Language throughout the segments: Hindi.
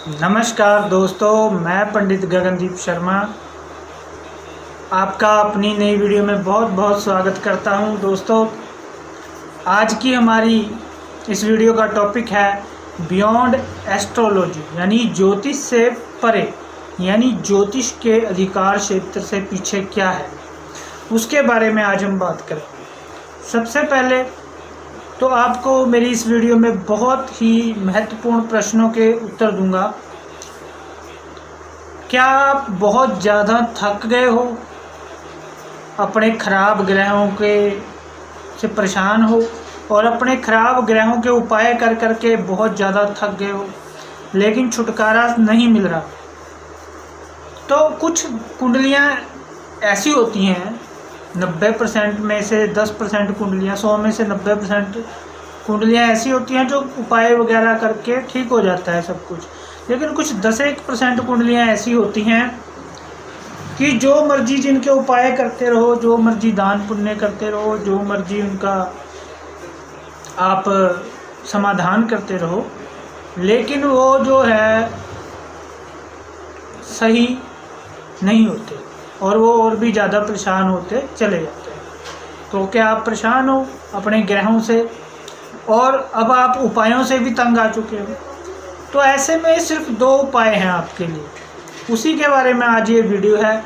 नमस्कार दोस्तों, मैं पंडित गगनदीप शर्मा आपका अपनी नई वीडियो में बहुत बहुत स्वागत करता हूं। दोस्तों, आज की हमारी इस वीडियो का टॉपिक है बियॉन्ड एस्ट्रोलॉजी, यानी ज्योतिष से परे, यानी ज्योतिष के अधिकार क्षेत्र से पीछे क्या है, उसके बारे में आज हम बात करेंगे। सबसे पहले तो आपको मेरी इस वीडियो में बहुत ही महत्वपूर्ण प्रश्नों के उत्तर दूंगा। क्या आप बहुत ज़्यादा थक गए हो, अपने खराब ग्रहों के से परेशान हो और अपने खराब ग्रहों के उपाय कर करके बहुत ज़्यादा थक गए हो लेकिन छुटकारा नहीं मिल रहा? तो कुछ कुंडलियाँ ऐसी होती हैं, 90% में से 10% कुंडलियाँ, 100 में से 90% कुंडलियाँ ऐसी होती हैं जो उपाय वगैरह करके ठीक हो जाता है सब कुछ। लेकिन कुछ 10-1% कुंडलियाँ ऐसी होती हैं कि जो मर्जी जिनके उपाय करते रहो, जो मर्जी दान पुण्य करते रहो, जो मर्जी उनका आप समाधान करते रहो, लेकिन वो जो है सही नहीं होते और वो और भी ज़्यादा परेशान होते चले जाते हैं। तो क्या आप परेशान हो अपने ग्रहों से और अब आप उपायों से भी तंग आ चुके हो? तो ऐसे में सिर्फ 2 उपाय हैं आपके लिए, उसी के बारे में आज ये वीडियो है।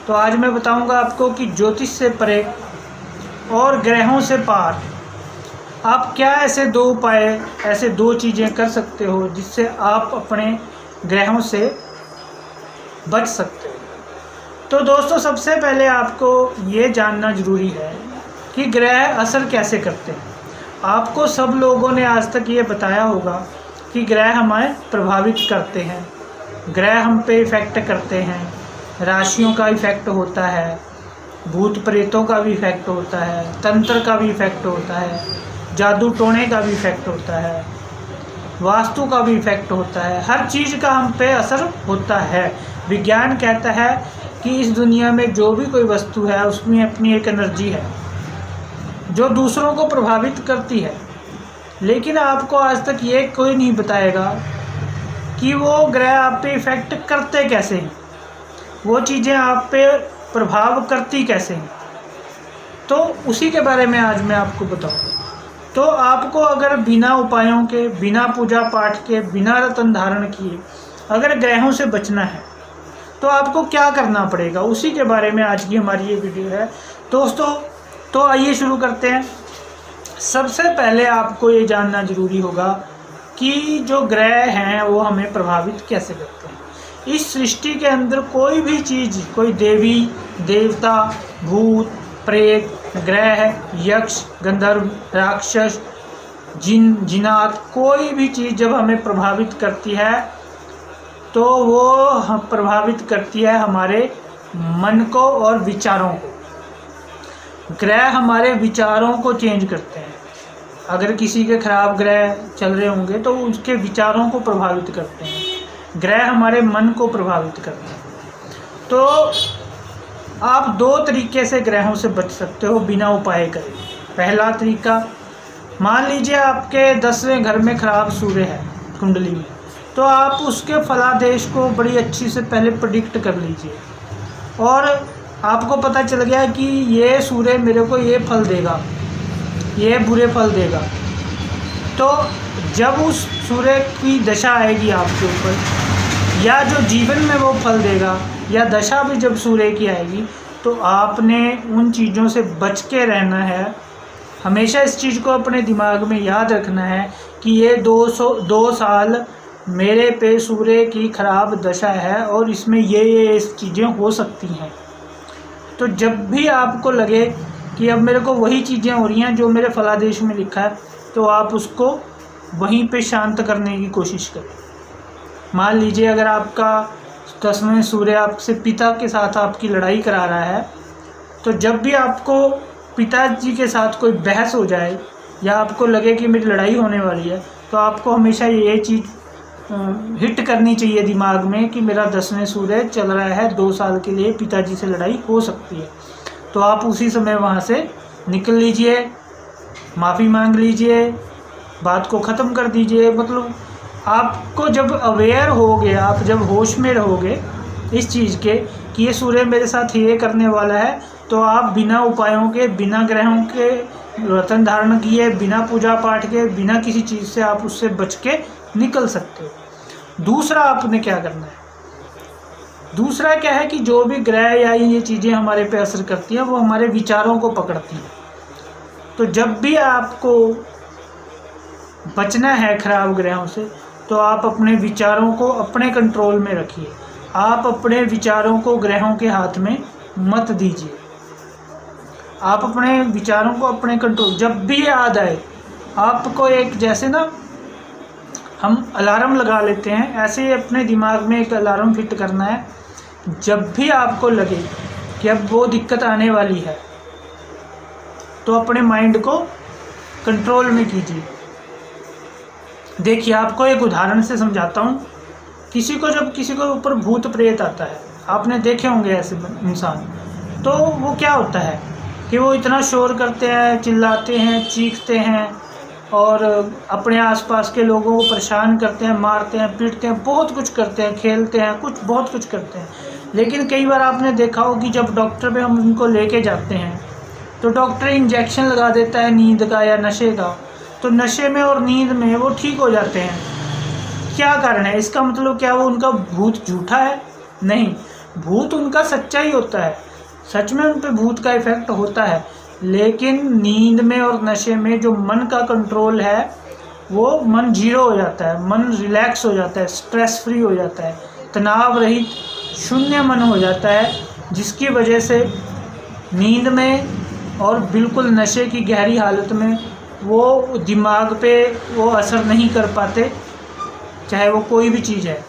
तो आज मैं बताऊंगा आपको कि ज्योतिष से परे और ग्रहों से पार आप क्या ऐसे 2 उपाय, ऐसे 2 चीज़ें कर सकते हो जिससे आप अपने ग्रहों से बच सकते हो। तो दोस्तों, सबसे पहले आपको ये जानना ज़रूरी है कि ग्रह असर कैसे करते हैं। आपको सब लोगों ने आज तक ये बताया होगा कि ग्रह हमें प्रभावित करते हैं, ग्रह हम पे इफ़ेक्ट करते हैं, राशियों का इफ़ेक्ट होता है, भूत प्रेतों का भी इफ़ेक्ट होता है, तंत्र का भी इफ़ेक्ट होता है, जादू टोने का भी इफ़ेक्ट होता है, वास्तु का भी इफ़ेक्ट होता है। हर चीज़ का हम पे असर होता है। विज्ञान कहता है कि इस दुनिया में जो भी कोई वस्तु है उसमें अपनी एक एनर्जी है जो दूसरों को प्रभावित करती है। लेकिन आपको आज तक ये कोई नहीं बताएगा कि वो ग्रह आप पे इफ़ेक्ट करते कैसे हैं, वो चीज़ें आप पे प्रभाव करती कैसे हैं। तो उसी के बारे में आज मैं आपको बताऊँगा। तो आपको अगर बिना उपायों के, बिना पूजा पाठ के, बिना रत्न धारण किए अगर ग्रहों से बचना है तो आपको क्या करना पड़ेगा, उसी के बारे में आज की हमारी ये वीडियो है। दोस्तों, तो आइए शुरू करते हैं। सबसे पहले आपको ये जानना ज़रूरी होगा कि जो ग्रह हैं वो हमें प्रभावित कैसे करते हैं। इस सृष्टि के अंदर कोई भी चीज़, कोई देवी देवता, भूत प्रेत, ग्रह, यक्ष, गंधर्व, राक्षस, जिन जिनात, कोई भी चीज़ जब हमें प्रभावित करती है तो वो हम प्रभावित करती है हमारे मन को और विचारों को। ग्रह हमारे विचारों को चेंज करते हैं। अगर किसी के खराब ग्रह चल रहे होंगे तो उसके विचारों को प्रभावित करते हैं। ग्रह हमारे मन को प्रभावित करते हैं। तो आप 2 तरीके से ग्रहों से बच सकते हो बिना उपाय करे। पहला तरीका, मान लीजिए आपके 10वें घर में खराब सूर्य है कुंडली में, तो आप उसके फलादेश को बड़ी अच्छी से पहले प्रेडिक्ट कर लीजिए और आपको पता चल गया कि ये सूर्य मेरे को ये फल देगा, ये बुरे फल देगा। तो जब उस सूर्य की दशा आएगी आपके ऊपर, या जो जीवन में वो फल देगा, या दशा भी जब सूर्य की आएगी, तो आपने उन चीज़ों से बच के रहना है। हमेशा इस चीज़ को अपने दिमाग में याद रखना है कि ये 2 साल मेरे पे सूर्य की खराब दशा है और इसमें ये चीज़ें हो सकती हैं। तो जब भी आपको लगे कि अब मेरे को वही चीज़ें हो रही हैं जो मेरे फलादेश में लिखा है, तो आप उसको वहीं पे शांत करने की कोशिश करें। मान लीजिए अगर आपका 10वें सूर्य आपसे पिता के साथ आपकी लड़ाई करा रहा है, तो जब भी आपको पिताजी के साथ कोई बहस हो जाए या आपको लगे कि मेरी लड़ाई होने वाली है, तो आपको हमेशा ये चीज़ हिट करनी चाहिए दिमाग में कि मेरा 10वें सूर्य चल रहा है, 2 साल के लिए पिताजी से लड़ाई हो सकती है। तो आप उसी समय वहाँ से निकल लीजिए, माफ़ी मांग लीजिए, बात को ख़त्म कर दीजिए। मतलब आपको जब अवेयर होगे, आप जब होश में रहोगे इस चीज़ के कि ये सूर्य मेरे साथ ये करने वाला है, तो आप बिना उपायों के, बिना ग्रहों के रतन धारण किए, बिना पूजा पाठ के, बिना किसी चीज़ से आप उससे बच के निकल सकते हो। दूसरा आपने क्या करना है, दूसरा क्या है कि जो भी ग्रह या ये चीज़ें हमारे पे असर करती हैं वो हमारे विचारों को पकड़ती हैं। तो जब भी आपको बचना है खराब ग्रहों से, तो आप अपने विचारों को अपने कंट्रोल में रखिए। आप अपने विचारों को ग्रहों के हाथ में मत दीजिए। आप अपने विचारों को अपने कंट्रोल, जब भी याद आए आपको, एक जैसे ना हम अलार्म लगा लेते हैं, ऐसे ही अपने दिमाग में एक अलार्म फिट करना है। जब भी आपको लगे कि अब वो दिक्कत आने वाली है, तो अपने माइंड को कंट्रोल में कीजिए। देखिए, आपको एक उदाहरण से समझाता हूँ। जब किसी को ऊपर भूत प्रेत आता है, आपने देखे होंगे ऐसे इंसान, तो वो क्या होता है कि वो इतना शोर करते हैं, चिल्लाते हैं, चीखते हैं और अपने आसपास के लोगों को परेशान करते हैं, मारते हैं, पीटते हैं, बहुत कुछ करते हैं, खेलते हैं, बहुत कुछ करते हैं। लेकिन कई बार आपने देखा हो कि जब डॉक्टर पे हम उनको लेके जाते हैं, तो डॉक्टर इंजेक्शन लगा देता है नींद का या नशे का, तो नशे में और नींद में वो ठीक हो जाते हैं। क्या कारण है? इसका मतलब क्या वो उनका भूत झूठा है? नहीं, भूत उनका सच्चा ही होता है, सच में उन पे भूत का इफेक्ट होता है। लेकिन नींद में और नशे में जो मन का कंट्रोल है, वो मन जीरो हो जाता है, मन रिलैक्स हो जाता है, स्ट्रेस फ्री हो जाता है, तनाव रहित शून्य मन हो जाता है, जिसकी वजह से नींद में और बिल्कुल नशे की गहरी हालत में वो दिमाग पे वो असर नहीं कर पाते, चाहे वो कोई भी चीज़ है।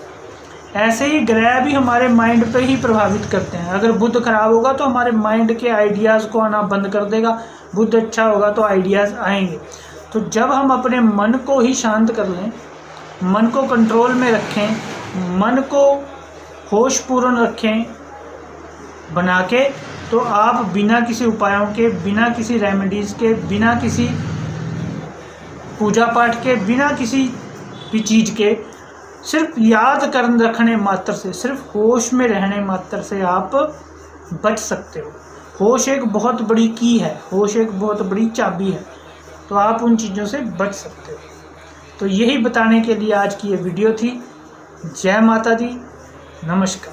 ऐसे ही ग्रह भी हमारे माइंड पे ही प्रभावित करते हैं। अगर बुध खराब होगा तो हमारे माइंड के आइडियाज़ को आना बंद कर देगा, बुध अच्छा होगा तो आइडियाज़ आएंगे। तो जब हम अपने मन को ही शांत कर लें, मन को कंट्रोल में रखें, मन को होशपूर्ण रखें बना के, तो आप बिना किसी उपायों के, बिना किसी रेमेडीज़ के, बिना किसी पूजा पाठ के, बिना किसी भी चीज़ के, सिर्फ याद कर रखने मात्र से, सिर्फ होश में रहने मात्र से आप बच सकते हो। होश एक बहुत बड़ी की है, होश एक बहुत बड़ी चाबी है, तो आप उन चीज़ों से बच सकते हो। तो यही बताने के लिए आज की ये वीडियो थी। जय माता दी, नमस्कार।